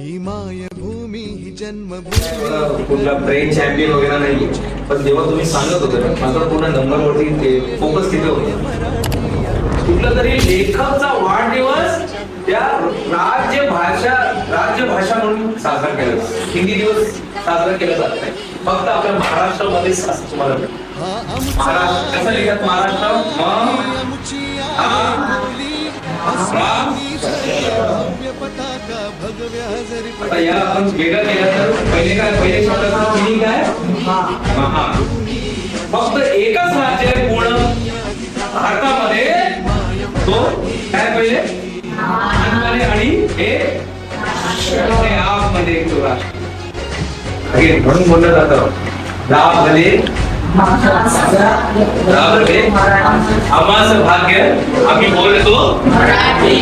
ही मायभूमी ही जन्मभूमी. कुठला brain champion वगैरे नाही, पण जेव्हा तुम्ही सांगत होते ना माझा पूर्ण नंबरवरती ते फोकस तिथे होतं. कुठला तरी लेखकचा वाढदिवस त्या राज्यभाषा म्हणून साजरा केला जातो. हिंदी दिवस साजरा केला जात नाही, फक्त आपल्या महाराष्ट्रामध्ये तुम्हाला महाराष्ट्र कसं लिहितात महाराष्ट्र आता या आपण वेगळं केलं तर पहिले शब्दाचं मिनिंग काय महा. फक्त एकच राज्य आहे पूर्ण भारतामध्ये तो काय पहिले आणि हे आपमध्ये एक राष्ट्र म्हणून बोललं जातं आम्हाचं भाग्य आम्ही बोलतो मराठी.